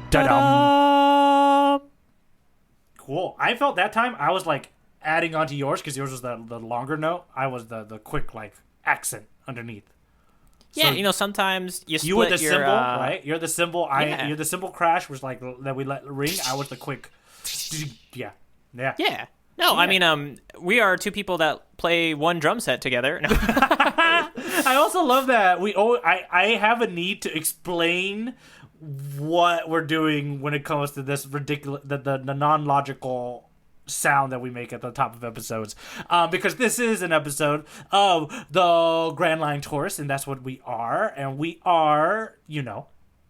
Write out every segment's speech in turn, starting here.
Da-dum. Cool. I felt that time I was like adding onto yours because yours was the longer note. I was the quick like accent underneath. Yeah, So sometimes you split you were the your, symbol, right? You're the symbol. Yeah. You're the symbol crash was like that we let ring. I was the quick. Yeah. Yeah. No, I mean, we are two people that play one drum set together. No. I also love that I have a need to explain what we're doing when it comes to this ridiculous, the non-logical sound that we make at the top of episodes, because this is an episode of the Grand Line Tourist, and that's what we are, and we are,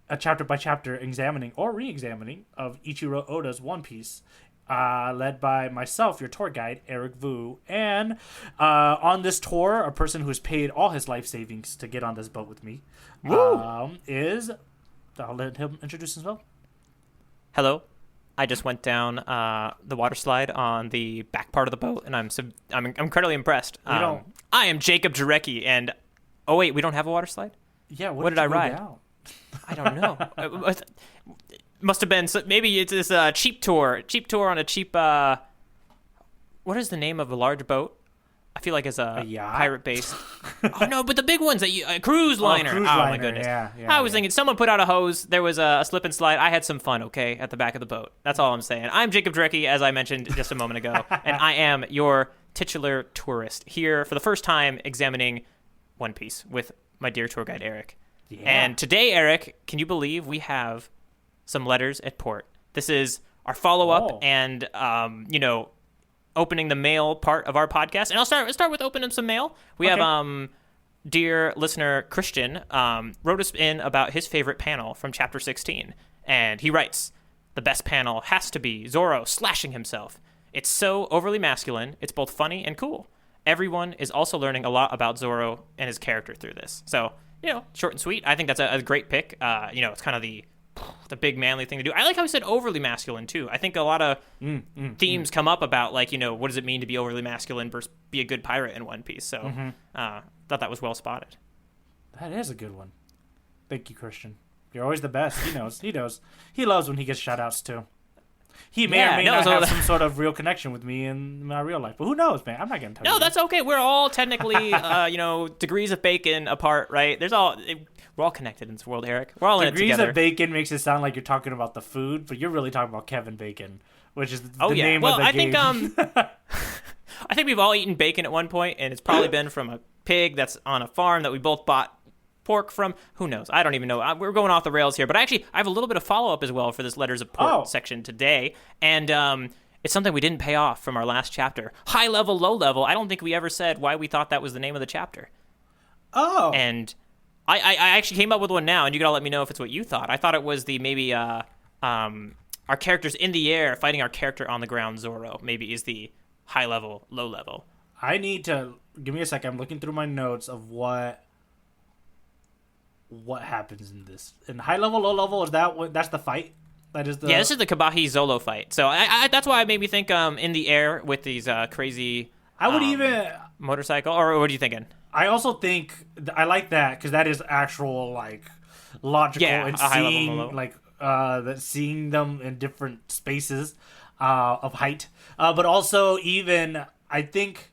a chapter by chapter examining or re-examining of Ichiro Oda's One Piece, led by myself, your tour guide, Eric Vu, and on this tour, a person who's paid all his life savings to get on this boat with me, is, I'll let him introduce himself. Hello. I just went down the water slide on the back part of the boat, and I'm incredibly impressed. I am Jacob Jarecki, and oh wait, we don't have a water slide? Yeah, what did I ride? Down? I don't know. Must have been maybe it's this cheap tour on a cheap. What is the name of a large boat? I feel like it's a pirate base. Oh no, but the big ones a cruise liner. Cruise liner. My goodness. Yeah, I was thinking someone put out a hose. There was a slip and slide. I had some fun. Okay, at the back of the boat. That's all I'm saying. I'm Jacob Jarecki, as I mentioned just a moment ago, and I am your titular tourist here for the first time examining One Piece with my dear tour guide Eric. Yeah. And today, Eric, can you believe we have some letters at port? This is our follow-up and opening the mail part of our podcast. And I'll start with opening some mail. We have dear listener Christian wrote us in about his favorite panel from chapter 16. And he writes, the best panel has to be Zoro slashing himself. It's so overly masculine. It's both funny and cool. Everyone is also learning a lot about Zoro and his character through this. So, short and sweet. I think that's a great pick. It's kind of the big manly thing to do. I like how he said overly masculine too. I think a lot of themes come up about what does it mean to be overly masculine versus be a good pirate in One Piece. So thought that was well spotted. That is a good one. Thank you, Christian. You're always the best. He knows. He loves when he gets shout outs too. He may or may not have some sort of real connection with me in my real life. But who knows, man? I'm not going to tell you. No, that's okay. We're all technically, degrees of bacon apart, right? We're all connected in this world, Eric. We're all in it together. Degrees of Bacon makes it sound like you're talking about the food, but you're really talking about Kevin Bacon, which is the name of the game. I think we've all eaten bacon at one point, and it's probably been from a pig that's on a farm that we both bought pork from. Who knows? I don't even know. We're going off the rails here, but actually, I have a little bit of follow-up as well for this Letters of Port section today, and it's something we didn't pay off from our last chapter. High level, low level. I don't think we ever said why we thought that was the name of the chapter. Oh. And I actually came up with one now, and you gotta let me know if it's what you thought. I thought it was our characters in the air fighting our character on the ground, Zoro. Maybe is the high level, low level. I need to give me a second. I'm looking through my notes of what happens in this. In high level, low level, is that's the fight? That is the this is the Kabahi Zolo fight. So I that's why it made me think in the air with these crazy. I would even motorcycle, or what are you thinking? I also think I like that because that is actual logical and seeing seeing them in different spaces of height, but also even I think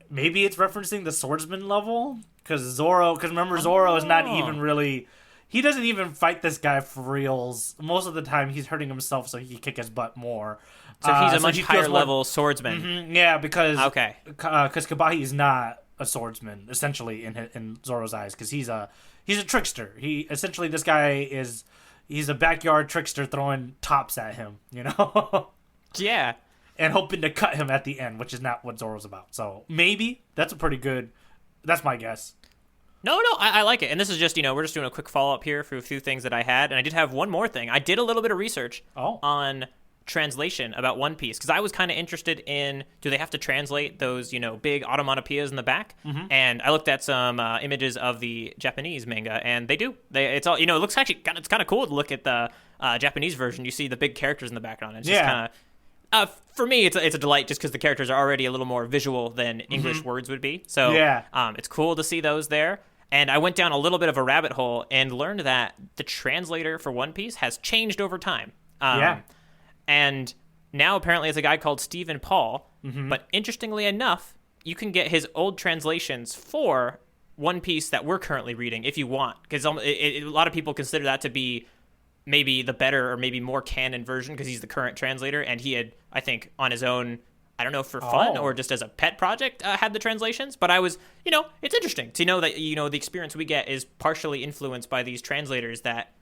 maybe it's referencing the swordsman level because remember Zoro is not even really. He doesn't even fight this guy for reals. Most of the time, he's hurting himself so he can kick his butt more. So he's a much higher level swordsman. Mm-hmm, yeah, because Kabahi is not a swordsman essentially in Zoro's eyes because he's a trickster. This guy he's a backyard trickster throwing tops at him, Yeah, and hoping to cut him at the end, which is not what Zoro's about. So maybe that's that's my guess. No, I like it. And this is just, we're just doing a quick follow-up here for a few things that I had. And I did have one more thing. I did a little bit of research on translation about One Piece because I was kind of interested in, do they have to translate those, big onomatopoeias in the back? Mm-hmm. And I looked at some images of the Japanese manga, and they do. It's all, it looks actually, it's kind of cool to look at the Japanese version. You see the big characters in the background. It's just kind of... for me, it's a delight just because the characters are already a little more visual than English words would be. So it's cool to see those there. And I went down a little bit of a rabbit hole and learned that the translator for One Piece has changed over time. And now apparently it's a guy called Stephen Paul. But interestingly enough, you can get his old translations for One Piece that we're currently reading if you want. Because a lot of people consider that to be maybe the better or maybe more canon version because he's the current translator. And he had, I think, on his own, I don't know, for fun or just as a pet project, had the translations. But I was, it's interesting to know that, the experience we get is partially influenced by these translators that,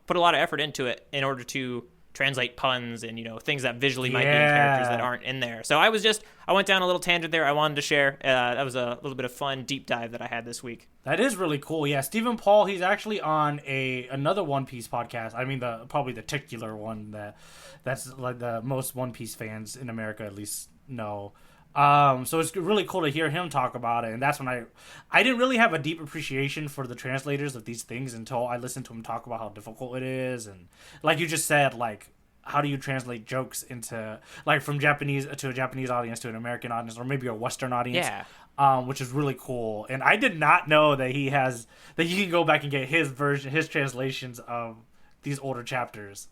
put a lot of effort into it in order to translate puns and, things that visually might be in characters that aren't in there. So I went down a little tangent there I wanted to share. That was a little bit of fun deep dive that I had this week. That is really cool. Yeah, Stephen Paul, he's actually on another One Piece podcast. I mean, probably the titular one that's like the most One Piece fans in America at least know. So it's really cool to hear him talk about it, and that's when I didn't really have a deep appreciation for the translators of these things until I listened to him talk about how difficult it is, and like you just said, like how do you translate jokes into like from Japanese to a Japanese audience to an American audience or maybe a Western audience, which is really cool. And I did not know that you can go back and get his translations of these older chapters.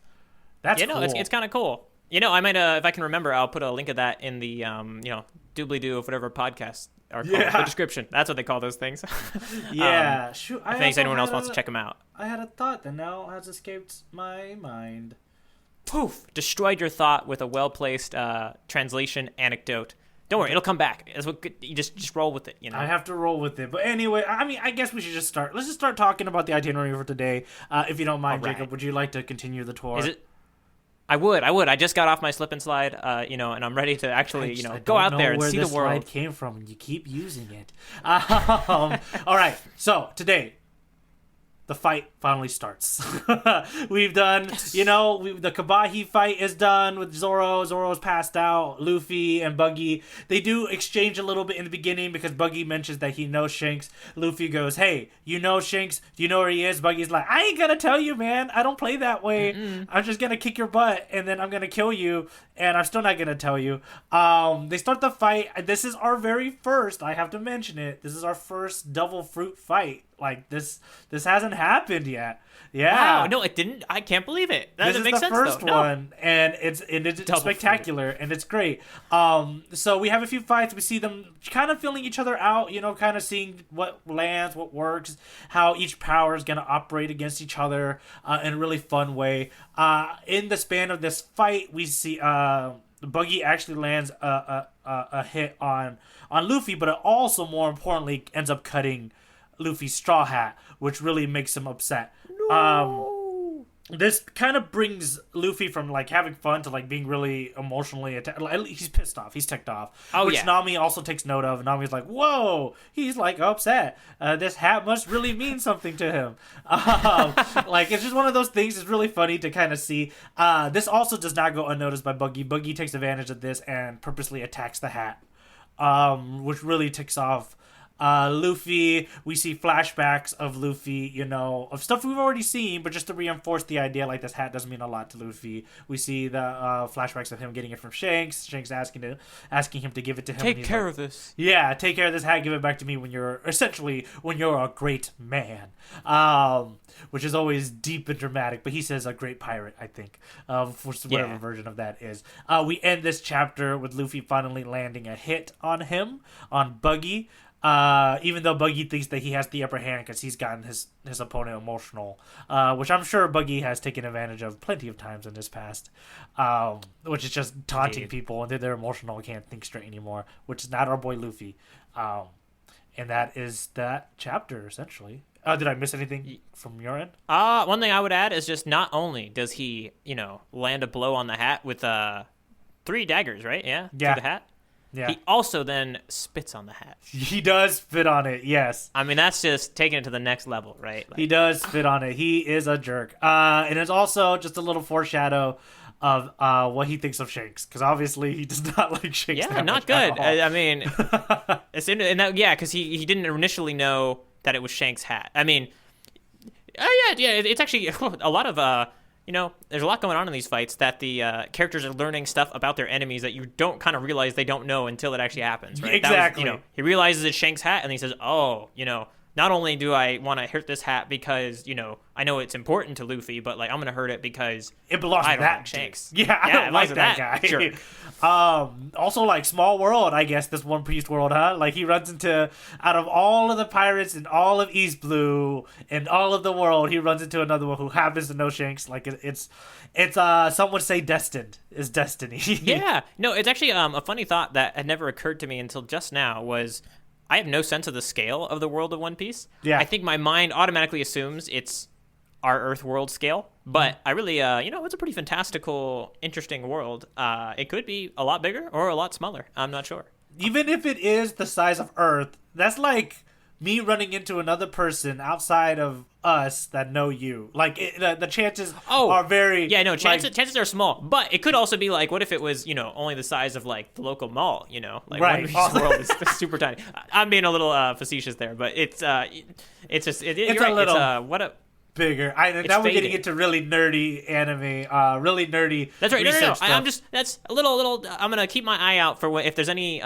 That's cool. It's kind of cool. I might, if I can remember, I'll put a link of that in the, doobly-doo of whatever podcasts are called. The description. That's what they call those things. Shoot. I think anyone else wants to check them out. I had a thought that now has escaped my mind. Poof! Destroyed your thought with a well-placed translation anecdote. Don't worry, it'll come back. You just roll with it, I have to roll with it. But anyway, I mean, I guess we should just start. Let's just start talking about the itinerary for today. If you don't mind, right. Jacob, would you like to continue the tour? Is it? I would. I just got off my slip and slide, and I'm ready to actually, go out there and see the world. Where this slide came from, and you keep using it. All right. So today, the fight finally starts. We've done, the Kabahi fight is done with Zoro. Zoro's passed out. Luffy and Buggy, they do exchange a little bit in the beginning because Buggy mentions that he knows Shanks. Luffy goes, hey, you know Shanks? Do you know where he is? Buggy's like, I ain't gonna tell you, man. I don't play that way. I'm just gonna kick your butt and then I'm gonna kill you and I'm still not gonna tell you. They start the fight. This is our very first, I have to mention it, this is our first Devil Fruit fight. Like, this hasn't happened yet. Yeah. Wow, no, it didn't. I can't believe it. That doesn't make sense, though. This is the first one, and it's spectacular, and it's great. So we have a few fights. We see them kind of feeling each other out, kind of seeing what lands, what works, how each power is going to operate against each other in a really fun way. In the span of this fight, we see Buggy actually lands a hit on Luffy, but it also, more importantly, ends up cutting Luffy's straw hat, which really makes him upset. No. This kind of brings Luffy from like having fun to like being really emotionally attacked. He's pissed off. He's ticked off. Which Nami also takes note of. Nami's like, whoa, he's like upset. This hat must really mean something to him. Like, it's just one of those things. It's really funny to kind of see. This also does not go unnoticed by Buggy. Buggy takes advantage of this and purposely attacks the hat, which really ticks off Luffy. We see flashbacks of Luffy, of stuff we've already seen, but just to reinforce the idea, like, this hat does mean a lot to Luffy. We see the flashbacks of him getting it from Shanks. Shanks asking him to give it to him. Take care of this. Yeah, take care of this hat. Give it back to me when you're a great man. Which is always deep and dramatic, but he says a great pirate, I think, for whatever version of that is. We end this chapter with Luffy finally landing a hit on Buggy. Even though Buggy thinks that he has the upper hand because he's gotten his opponent emotional, which I'm sure Buggy has taken advantage of plenty of times in his past, which is just taunting people and they're emotional and can't think straight anymore, which is not our boy Luffy. And that is that chapter, essentially. Did I miss anything from your end? One thing I would add is just not only does he, land a blow on the hat with 3 daggers, right? Yeah. Yeah. To the hat. Yeah. He also then spits on the hat. He does spit on it, yes. I mean, that's just taking it to the next level, right? He does spit on it. He is a jerk. And it's also just a little foreshadow of what he thinks of Shanks, because obviously he does not like Shanks. Yeah, not good. I mean, because he didn't initially know that it was Shanks' hat. I mean, it's actually a lot of there's a lot going on in these fights that the characters are learning stuff about their enemies that you don't kind of realize they don't know until it actually happens, right? Exactly. He realizes it's Shanks' hat, and he says, oh, not only do I want to hurt this hat because, I know it's important to Luffy, but like I'm gonna hurt it because it belongs I to don't that like Shanks. Yeah, I don't like that guy. Sure. Also, like, small world, I guess, this One Piece world, huh? Like, he runs into, out of all of the pirates in all of East Blue and all of the world, he runs into another one who happens to know Shanks. Like, it's some would say destined. Is destiny. Yeah. No, it's actually a funny thought that had never occurred to me until just now was I have no sense of the scale of the world of One Piece. Yeah. I think my mind automatically assumes it's our Earth world scale, but I really, it's a pretty fantastical, interesting world. It could be a lot bigger or a lot smaller. I'm not sure. Even if it is the size of Earth, that's like me running into another person outside of us that know you. Like, the chances are very... Yeah, no, chances are small. But it could also be like, what if it was, only the size of, like, the local mall, Like, right. One Piece world is super tiny. I'm being a little facetious there, but it's just... It's a little... It's, bigger. Now we're getting into really nerdy anime, really nerdy. That's right. No. Stuff. I'm just that's a little. I'm gonna keep my eye out for if there's any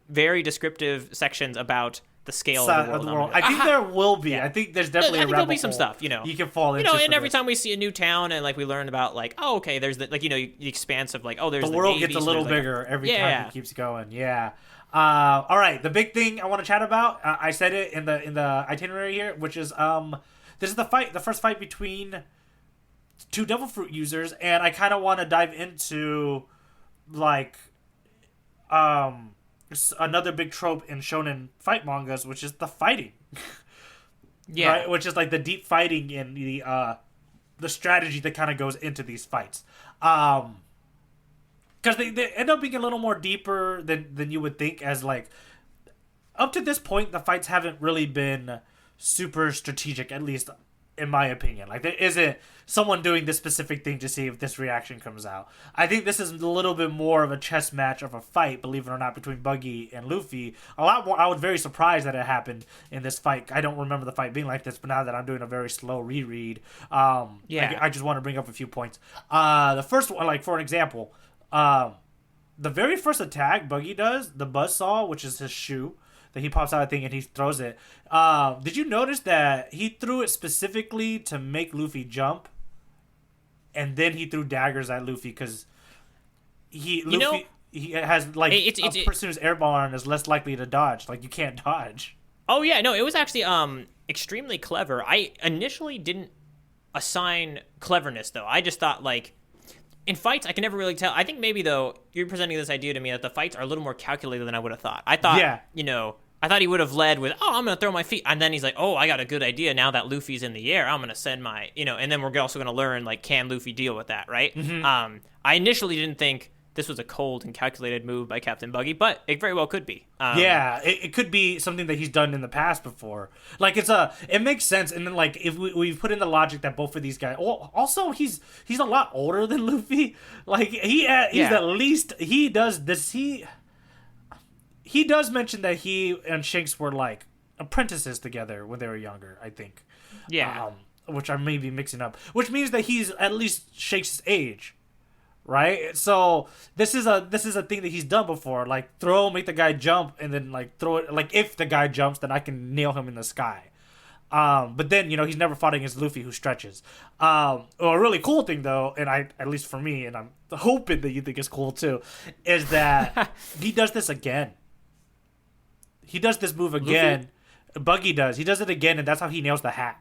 very descriptive sections about the scale of the world. I think there will be. Yeah. I think there's definitely a rabbit there'll be some stuff. You can fall into. And every time we see a new town and like we learn about like okay, there's the the expanse of like there's the world Navy, gets a little bigger every time it keeps going. Yeah. All right. The big thing I want to chat about. I said it in the itinerary here, which is this is the first fight between two Devil Fruit users, and I kind of want to dive into, like, another big trope in shonen fight mangas, which is the fighting. Yeah. Right? Which is, like, the deep fighting and the strategy that kind of goes into these fights. Because they end up being a little more deeper than you would think, as, like, up to this point, the fights haven't really been super strategic, at least in my opinion. Like, there isn't someone doing this specific thing to see if this reaction comes out. I think this is a little bit more of a chess match of a fight, believe it or not, between Buggy and Luffy. A lot more. I was very surprised that it happened in this fight. I don't remember the fight being like this, but now that I'm doing a very slow reread, I just want to bring up a few points. The first one, like, for an example, the very first attack Buggy does, the buzzsaw, which is his shoe, that he pops out a thing and he throws it. Did you notice that he threw it specifically to make Luffy jump, and then he threw daggers at Luffy because he has like a person who's airborne is less likely to dodge. Like, you can't dodge. Oh yeah, no, it was actually extremely clever. I initially didn't assign cleverness though. I just thought like. In fights, I can never really tell. I think maybe, though, you're presenting this idea to me that the fights are a little more calculated than I would have thought. I thought, I thought he would have led with, I'm going to throw my feet. And then he's like, I got a good idea. Now that Luffy's in the air, I'm going to send my, and then we're also going to learn, like, can Luffy deal with that, right? Mm-hmm. I initially didn't think this was a cold and calculated move by Captain Buggy, but it very well could be. It could be something that he's done in the past before. Like, it makes sense. And then, like, if we put in the logic that both of these guys, also he's a lot older than Luffy. Like, he's at least, he does this. He does mention that he and Shanks were like apprentices together when they were younger, I think. Yeah. Which I may be mixing up. Which means that he's at least Shanks' age. Right, so this is a thing that he's done before. Like, make the guy jump, and then like throw it. Like, if the guy jumps, then I can nail him in the sky. But then he's never fought against Luffy, who stretches. A really cool thing though, and at least for me, and I'm hoping that you think it's cool too, is that he does this again. He does this move again. Luffy? Buggy does. He does it again, and that's how he nails the hat.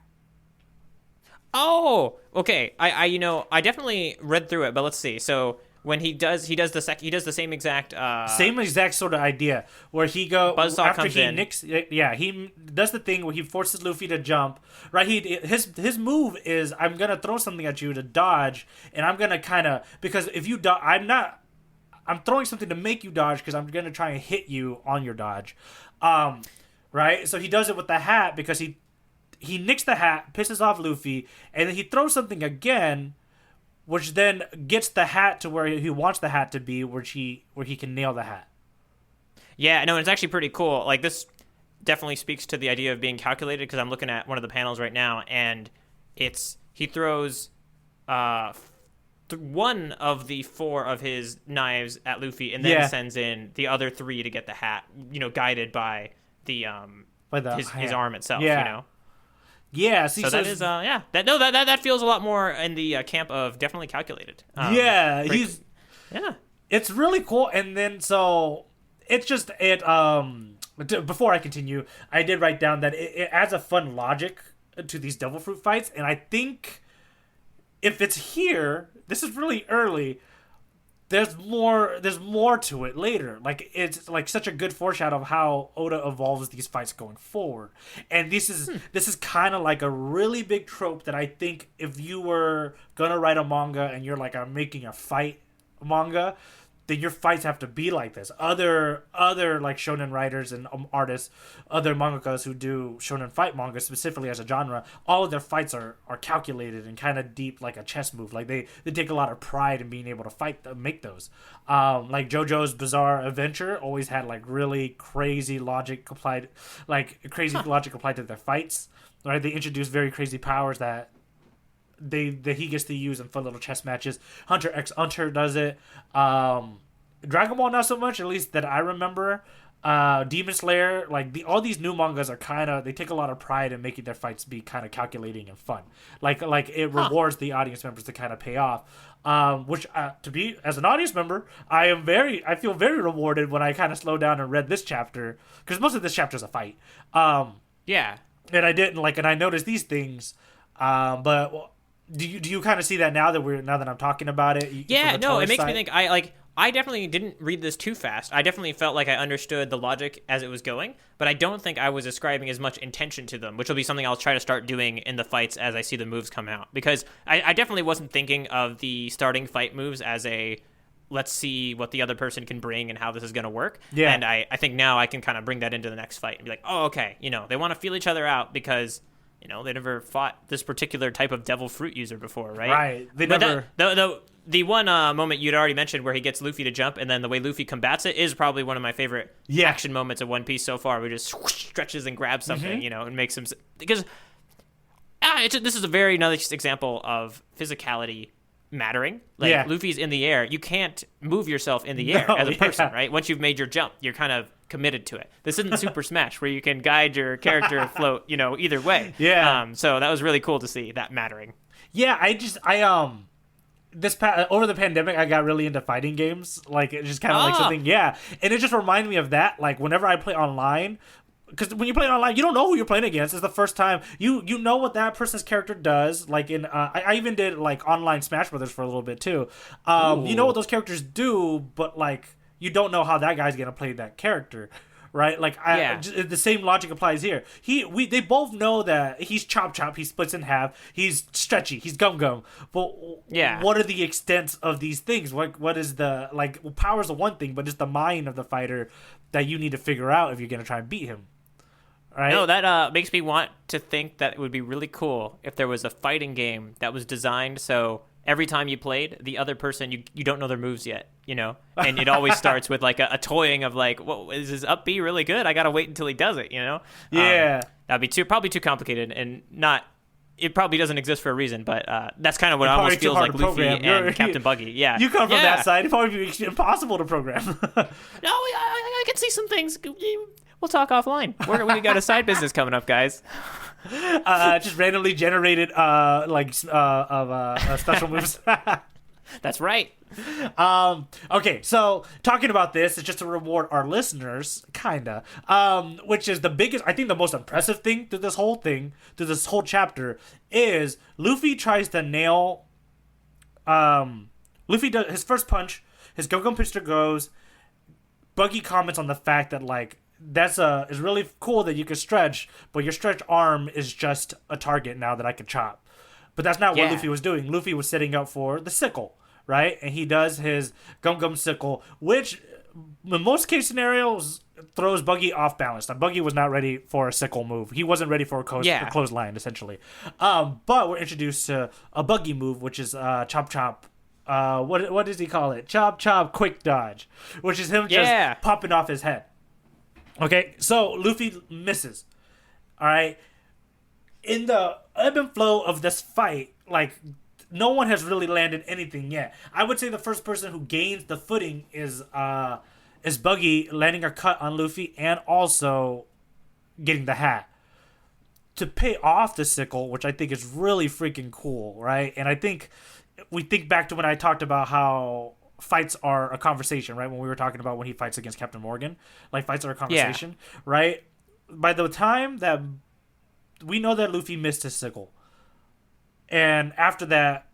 Oh, okay. I definitely read through it, but let's see. So when he does the same exact sort of idea where he Buzzsaw after comes he in. He does the thing where he forces Luffy to jump. Right, his move is, I'm gonna throw something at you to dodge, and I'm gonna kind of, because if you I'm throwing something to make you dodge because I'm gonna try and hit you on your dodge. Right, so he does it with the hat because he nicks the hat, pisses off Luffy, and then he throws something again, which then gets the hat to where he wants the hat to be, where he can nail the hat. Yeah, no, it's actually pretty cool. Like, this definitely speaks to the idea of being calculated, because I'm looking at one of the panels right now, and he throws one of the 4 of his knives at Luffy, and then sends in the other 3 to get the hat, guided by the by the his arm itself. Yeah. You know. Yeah, see, So that is that feels a lot more in the camp of definitely calculated. Yeah, yeah. It's really cool, and then so it's just before I continue, I did write down that it adds a fun logic to these devil fruit fights, and I think if it's here, this is really early. There's more to it later. Like, it's like such a good foreshadow of how Oda evolves these fights going forward. And this is kind of like a really big trope that I think if you were gonna write a manga and you're like, I'm making a fight manga, then your fights have to be like this. Other like shonen writers and artists, other mangakas who do shonen fight manga specifically as a genre, all of their fights are calculated and kind of deep, like a chess move. Like they take a lot of pride in being able to make those. Like JoJo's Bizarre Adventure always had like really crazy logic applied, logic applied to their fights. Right? They introduced very crazy powers that he gets to use in fun little chess matches. Hunter x Hunter does it. Dragon Ball not so much, at least that I remember. Demon Slayer, all these new mangas are they take a lot of pride in making their fights be kind of calculating and fun. Like it rewards the audience members to kind of pay off. Which to be as an audience member, I feel very rewarded when I kind of slow down and read this chapter, because most of this chapter is a fight. Yeah. And I didn't and I noticed these things. But do you kind of see that now that I'm talking about it? Yeah, no, it makes me think. I definitely didn't read this too fast. I definitely felt like I understood the logic as it was going, but I don't think I was ascribing as much intention to them, which will be something I'll try to start doing in the fights as I see the moves come out. Because I definitely wasn't thinking of the starting fight moves as let's see what the other person can bring and how this is going to work. Yeah. And I think now I can kind of bring that into the next fight and be like, oh, okay, they want to feel each other out because they never fought this particular type of devil fruit user before, right? Right. They never. The one moment you'd already mentioned where he gets Luffy to jump, and then the way Luffy combats it is probably one of my favorite action moments of One Piece so far. Where he just stretches and grabs something, and makes him, because this is a very nice example of physicality mattering. Like Luffy's in the air, you can't move yourself in the air as a person, right? Once you've made your jump, you're kind of committed to it. This isn't Super Smash where you can guide your character float, either way. Yeah. So that was really cool to see that mattering. Yeah, over the pandemic, I got really into fighting games. Like, it's just kind of like something, and it just reminded me of that. Like, whenever I play online, because when you play online, you don't know who you're playing against. It's the first time you know what that person's character does. Like I even did like online Smash Brothers for a little bit too. You know what those characters do, but like you don't know how that guy's gonna play that character, right? Like the same logic applies here. They both know that he's Chop Chop. He splits in half. He's Stretchy. He's Gum Gum. But what are the extents of these things? What is the power's the one thing, but it's the mind of the fighter that you need to figure out if you're gonna try and beat him. Right? No, that makes me want to think that it would be really cool if there was a fighting game that was designed so every time you played, the other person, you don't know their moves yet, and it always starts with like a toying of like, what is his up B really good? I gotta wait until he does it, Yeah. That'd be probably too complicated and not. It probably doesn't exist for a reason, but that's kind of what it almost feels like Luffy and Captain Buggy. Yeah, you come from that side. It'd probably be impossible to program. No, I can see some things. We'll talk offline. We got a side business coming up, guys. Just randomly generated special moves. That's right. Okay, so talking about this is just to reward our listeners, kinda. Which is the biggest, I think, the most impressive thing through this whole chapter is Luffy tries to nail. Luffy does his first punch. His Go-Go Pistol goes. Buggy comments on the fact that it's really cool that you can stretch, but your stretched arm is just a target now that I can chop. But that's not what Luffy was doing. Luffy was setting up for the sickle, right? And he does his Gum Gum sickle, which in most case scenarios throws Buggy off balance. Now, Buggy was not ready for a sickle move. He wasn't ready for a clothesline, essentially. But we're introduced to a Buggy move, which is Chop Chop. What does he call it? Chop Chop Quick Dodge, which is him just popping off his head. Okay, so Luffy misses. All right. In the ebb and flow of this fight, no one has really landed anything yet. I would say the first person who gains the footing is Buggy landing a cut on Luffy and also getting the hat to pay off the sickle, which I think is really freaking cool, right? And I think we think back to when I talked about how fights are a conversation, right? When we were talking about when he fights against Captain Morgan, like fights are a conversation, right? By the time that we know that Luffy missed his sickle, and after that,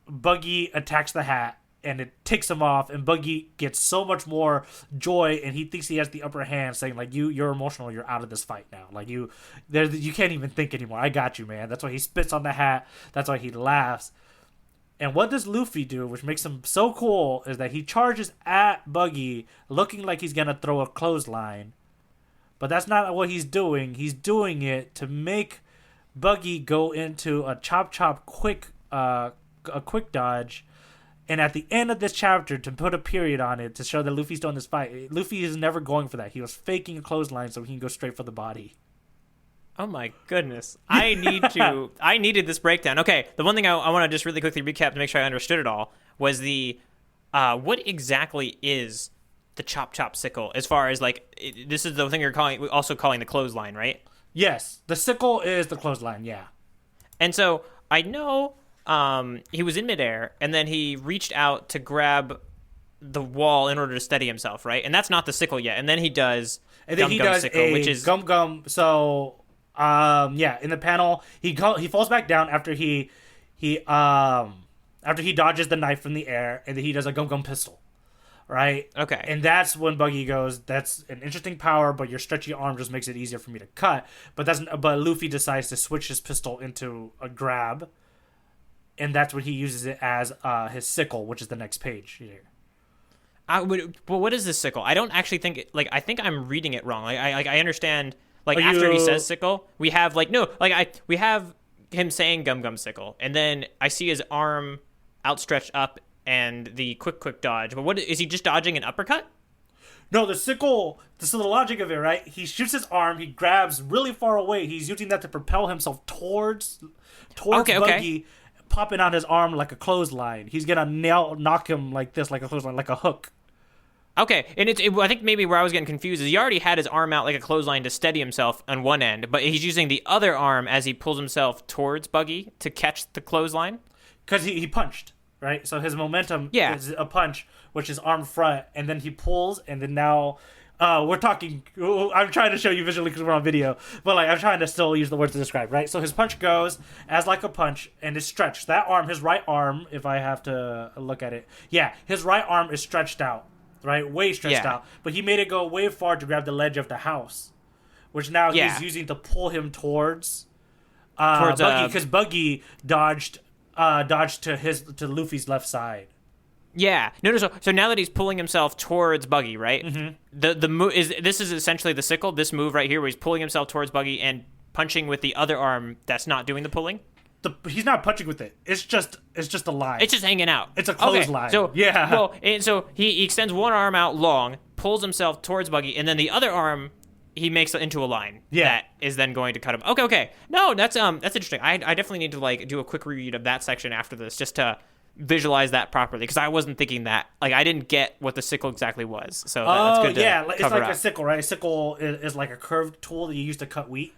Buggy attacks the hat and it ticks him off, and Buggy gets so much more joy, and he thinks he has the upper hand, saying like, you're emotional, you're out of this fight now, like you can't even think anymore, I got you, man. That's why he spits on the hat, that's why he laughs. And what does Luffy do, which makes him so cool, is that he charges at Buggy looking like he's gonna throw a clothesline, but that's not what he's doing. He's doing it to make Buggy go into a chop quick dodge. And at the end of this chapter, to put a period on it, to show that Luffy's doing this fight, Luffy is never going for that. He was faking a clothesline so he can go straight for the body. Oh my goodness. I needed this breakdown. Okay, the one thing I want to just really quickly recap to make sure I understood it all was what exactly is the chop sickle, as far as like, this is the thing you're calling the clothesline, right? Yes, the sickle is the clothesline, yeah. And so I know he was in midair, and then he reached out to grab the wall in order to steady himself, right? And that's not the sickle yet. And then he does sickle, which is gum. So in the panel he falls back down after he dodges the knife from the air, and then he does a gum pistol, right? Okay. And that's when Buggy goes, that's an interesting power, but your stretchy arm just makes it easier for me to cut. But Luffy decides to switch his pistol into a grab. And that's when he uses it as his sickle, which is the next page here. But what is this sickle? I don't actually think I think I'm reading it wrong. I understand. Like, after he says sickle, we have we have him saying gum sickle, and then I see his arm outstretched up and the quick dodge. But what is he just dodging an uppercut? No, the sickle. This is the logic of it, right? He shoots his arm. He grabs really far away. He's using that to propel himself towards Buggy. Okay. Popping out his arm like a clothesline. He's gonna knock him like this, like a clothesline, like a hook. Okay, and I think maybe where I was getting confused is he already had his arm out like a clothesline to steady himself on one end, but he's using the other arm as he pulls himself towards Buggy to catch the clothesline. Because he punched, right? So his momentum is a punch, which is arm front, and then he pulls, and then now... we're talking. I'm trying to show you visually because we're on video, but like I'm trying to still use the words to describe, right? So his punch goes as like a punch and is stretched. That arm, his right arm, if I have to look at it, his right arm is stretched out, right, way stretched out. But he made it go way far to grab the ledge of the house, which now he's using to pull him towards Buggy, because Buggy dodged to Luffy's left side. Yeah. No. So now that he's pulling himself towards Buggy, right? Mm-hmm. The move is essentially the sickle. This move right here, where he's pulling himself towards Buggy and punching with the other arm that's not doing the pulling. He's not punching with it. It's just a line. It's just hanging out. It's a clothesline. So and so he extends one arm out long, pulls himself towards Buggy, and then the other arm he makes it into a line that is then going to cut him. Okay. No, that's interesting. I definitely need to do a quick reread of that section after this, just to visualize that properly, because I wasn't thinking that. Like, I didn't get what the sickle exactly was. So that's good to it's like a sickle, right? A sickle is like a curved tool that you use to cut wheat.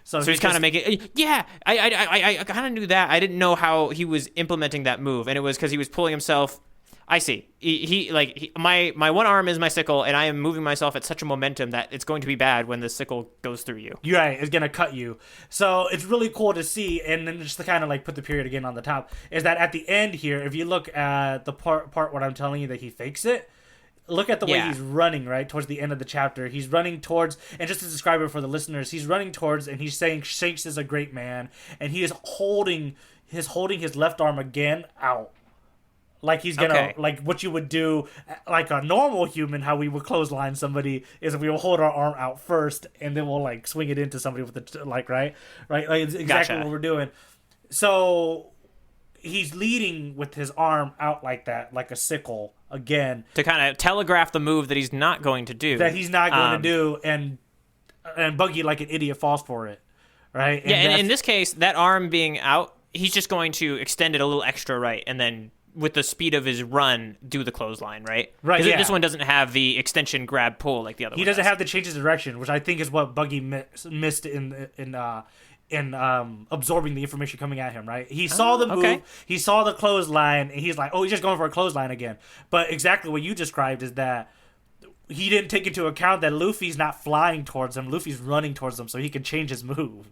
So he's kind of making... Yeah, I kind of knew that. I didn't know how he was implementing that move, and it was because he was pulling himself... I see. My one arm is my sickle, and I am moving myself at such a momentum that it's going to be bad when the sickle goes through you. You're right. It's going to cut you. So it's really cool to see, and then just to kind of like put the period again on the top, is that at the end here, if you look at the part what I'm telling you that he fakes it, look at the way he's running, right, towards the end of the chapter. He's running towards, and just to describe it for the listeners, he's running towards, and he's saying Shanks is a great man, and he is holding his left arm again out. Like he's gonna, like what you would do, like a normal human, how we would clothesline somebody is we will hold our arm out first, and then we'll like swing it into somebody with the like right, like it's exactly what we're doing. So he's leading with his arm out like that, like a sickle again, to kind of telegraph the move that he's not going to do. And Buggy, like an idiot, falls for it, right? And in this case, that arm being out, he's just going to extend it a little extra right, and then with the speed of his run, do the clothesline, right? Right, 'Cause yeah. This one doesn't have the extension, grab, pull like the other one. He doesn't does. have to change his direction, which I think is what Buggy missed in absorbing the information coming at him. Right? He saw the move, okay. he saw the clothesline, and he's like, "Oh, he's just going for a clothesline again." But exactly what you described is that he didn't take into account that Luffy's not flying towards him. Luffy's running towards him, so he can change his move.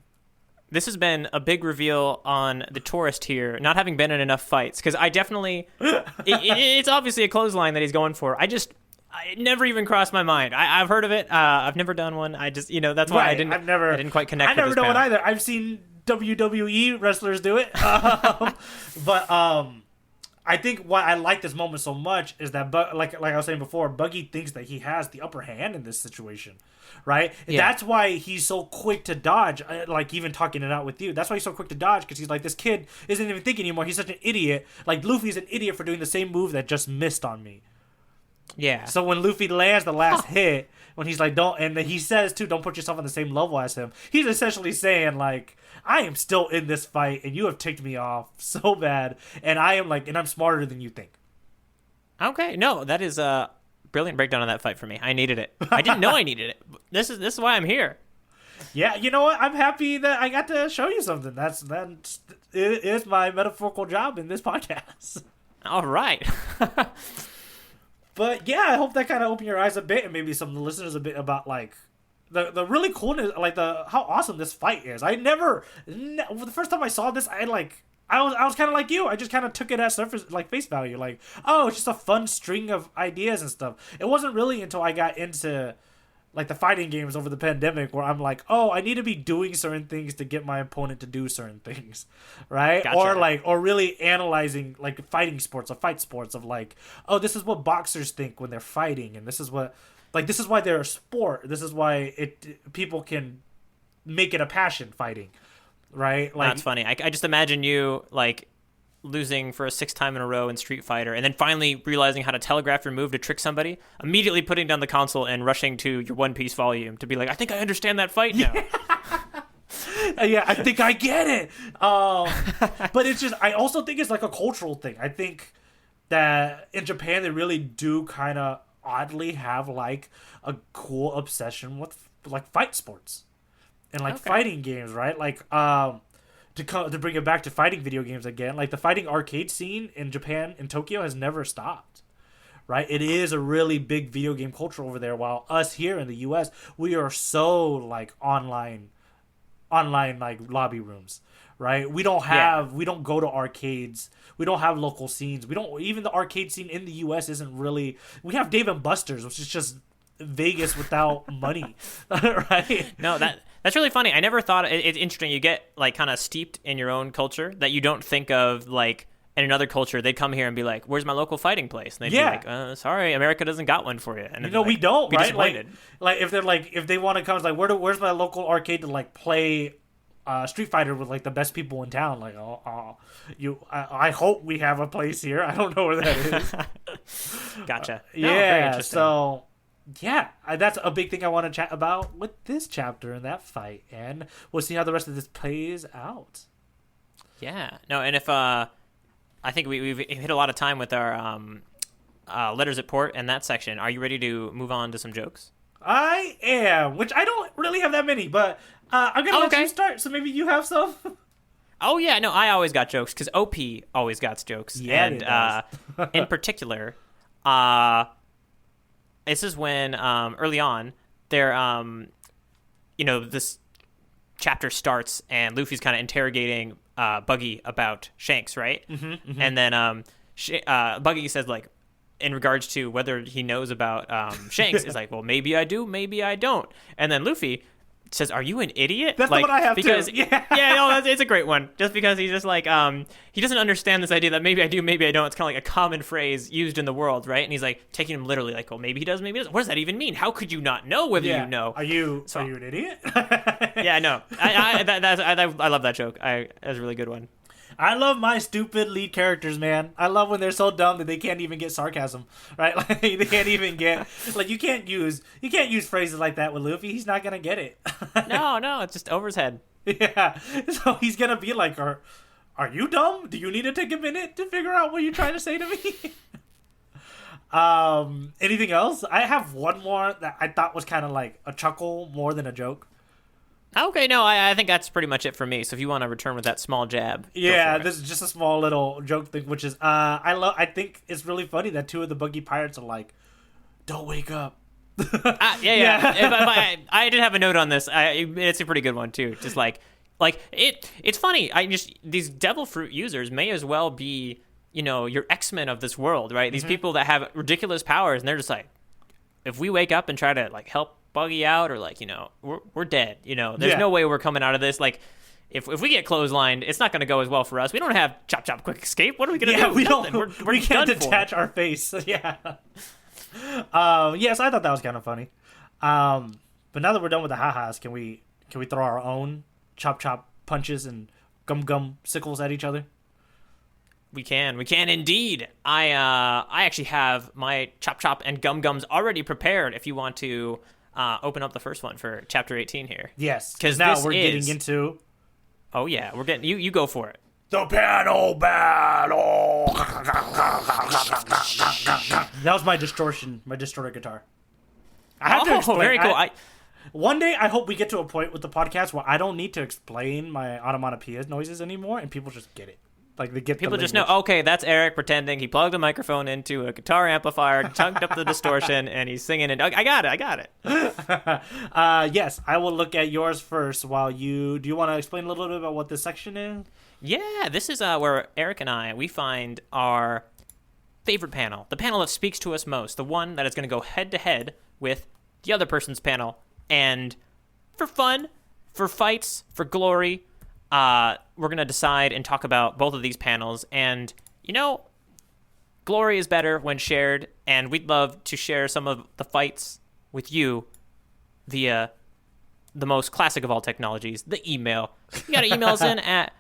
This has been a big reveal on the tourist here, not having been in enough fights. Because I definitely, it's obviously a clothesline that he's going for. It never even crossed my mind. I've heard of it. I've never done one. I just, that's why Right, I didn't quite connect. I never with know this it panel. either. I've seen WWE wrestlers do it, but I think why I like this moment so much is that, like I was saying before, Buggy thinks that he has the upper hand in this situation, right? Yeah. That's why he's so quick to dodge. Like even talking it out with you, that's why he's so quick to dodge, because he's like, this kid isn't even thinking anymore. He's such an idiot. Like Luffy's an idiot for doing the same move that just missed on me. Yeah. So when Luffy lands the last hit, when he's like, don't, and he says too, don't put yourself on the same level as him. He's essentially saying like, I am still in this fight, and you have ticked me off so bad, and I'm smarter than you think. Okay, no, that is a brilliant breakdown on that fight for me. I needed it. I didn't know I needed it. This is why I'm here. Yeah, you know what? I'm happy that I got to show you something. It is my metaphorical job in this podcast. All right. But yeah, I hope that kind of opened your eyes a bit, and maybe some of the listeners a bit about like the really coolness, like how awesome this fight is. The first time I saw this, I was kind of like you. I just kind of took it at surface, like face value, like, oh, it's just a fun string of ideas and stuff. It wasn't really until I got into like the fighting games over the pandemic where I'm like, oh, I need to be doing certain things to get my opponent to do certain things, right? Gotcha. Or really analyzing like fighting sports or fight sports of like, oh, this is what boxers think when they're fighting, and this is why they're a sport. This is why people can make it a passion, fighting, right? Like, That's funny. I just imagine you like losing for a 6th time in a row in Street Fighter, and then finally realizing how to telegraph your move to trick somebody, immediately putting down the console and rushing to your One Piece volume to be like, I think I understand that fight now. Yeah, I think I get it. But it's just, I also think it's like a cultural thing. I think that in Japan they really do kind of oddly have like a cool obsession with like fight sports and like fighting games, right? Like to bring it back to fighting video games again, like the fighting arcade scene in Japan, in Tokyo, has never stopped, right? It is a really big video game culture over there, while us here in the US, we are so like online like lobby rooms, right? We don't go to arcades. We don't have local scenes. Even the arcade scene in the US isn't really, we have Dave and Buster's, which is just Vegas without money, right? No, that's really funny. I never thought it's interesting. You get like kind of steeped in your own culture that you don't think of like in another culture. They'd come here and be like, "Where's my local fighting place?" And they'd be like, "Sorry, America doesn't got one for you." And We don't, be right? disappointed. Like if they want to come, it's like, where's my local arcade to like play Street Fighter with like the best people in town? Like, I hope we have a place here. I don't know where that is. Gotcha. Yeah. Very interesting. So. Yeah, that's a big thing I want to chat about with this chapter and that fight, and we'll see how the rest of this plays out. Yeah. No, and if I think we've hit a lot of time with our letters at port and that section. Are you ready to move on to some jokes? I am, which I don't really have that many, but I'm gonna let you start. So maybe you have some. Oh yeah, no, I always got jokes because OP always got jokes. Yeah, and it does. in particular, this is when early on there, this chapter starts and Luffy's kind of interrogating Buggy about Shanks, right? Mm-hmm. And then Buggy says like, in regards to whether he knows about Shanks, is like, well, maybe I do, maybe I don't. And then Luffy says, "Are you an idiot?" That's like, the one I have because, too. Yeah, no, it's a great one. Just because he's just like, he doesn't understand this idea that maybe I do, maybe I don't. It's kind of like a common phrase used in the world, right? And he's like taking him literally, like, well, maybe he does, maybe he doesn't. What does that even mean? How could you not know whether you know? Are you an idiot? Yeah, no, I love that joke. That's a really good one. I love my stupid lead characters, man. I love when they're so dumb that they can't even get sarcasm, right? Like they can't even get, like, you can't use phrases like that with Luffy. He's not gonna get it. No, it's just over his head. Yeah. So he's gonna be like Are you dumb? Do you need to take a minute to figure out what you're trying to say to me? Anything else? I have one more that I thought was kind of like a chuckle more than a joke. Okay, no, I think that's pretty much it for me. So if you want to return with that small jab, Yeah, this is just a small little joke thing, which is I think it's really funny that two of the Buggy pirates are like, "Don't wake up." Yeah. I did have a note on this. It's a pretty good one too. Just it's funny. These devil fruit users may as well be, your X-Men of this world, right? These people that have ridiculous powers, and they're just like, if we wake up and try to help Buggy out, or we're dead. There's no way we're coming out of this. Like, if we get clotheslined, it's not going to go as well for us. We don't have chop chop quick escape. What are we going to do? We don't. We can't detach our face. Yeah. Yes, I thought that was kind of funny. But now that we're done with the ha-has, can we throw our own chop chop punches and gum sickles at each other? We can indeed. I actually have my chop chop and gums already prepared. If you want to open up the first one for chapter 18 here. Yes, because now we're getting into. Oh yeah, we're getting you go for it. The panel battle. That was my distorted guitar. I have to explain. Very cool. One day, I hope we get to a point with the podcast where I don't need to explain my onomatopoeia noises anymore, and people just get it. Like, they get people just know. Okay, that's Eric pretending he plugged a microphone into a guitar amplifier, chunked up the distortion, and he's singing. And I got it. Yes, I will look at yours first. While do you want to explain a little bit about what this section is? Yeah, this is where Eric and we find our favorite panel, the panel that speaks to us most, the one that is going to go head to head with the other person's panel. And for fun, for fights, for glory, we're going to decide and talk about both of these panels. And, glory is better when shared, and we'd love to share some of the fights with you via the most classic of all technologies, the email. You got to email us in at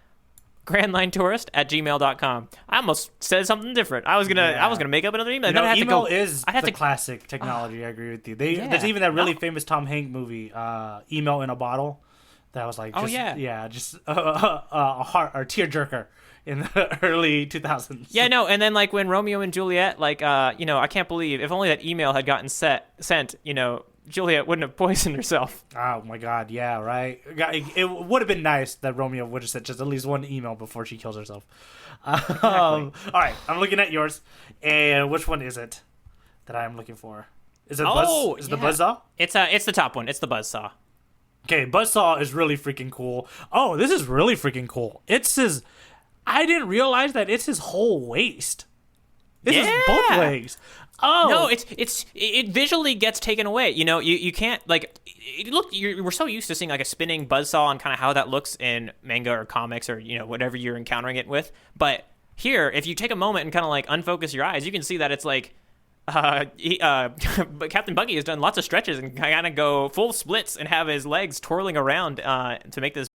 grandlinetourist@gmail.com. I almost said something different. I was gonna make up another email. Email is the classic technology. I agree with you. There's even that really famous Tom Hanks movie, Email in a Bottle, that was like, just a heart or tearjerker in the early 2000s. Yeah, no, and then when Romeo and Juliet, I can't believe if only that email had gotten sent, Juliet wouldn't have poisoned herself. Oh my God, yeah, right. It would have been nice that Romeo would have sent just at least one email before she kills herself. Exactly. All right, I'm looking at yours, and which one is it that I'm looking for? Is it Buzz? Is it the Buzzsaw? It's the top one. It's the Buzzsaw. Okay, Buzzsaw is really freaking cool. Oh, this is really freaking cool. I didn't realize that it's his whole waist. This is both legs. Oh no! It visually gets taken away. You can't we're so used to seeing a spinning buzzsaw and kind of how that looks in manga or comics or whatever you're encountering it with. But here, if you take a moment and kind of unfocus your eyes, you can see that it's Captain Buggy has done lots of stretches and kind of go full splits and have his legs twirling around to make this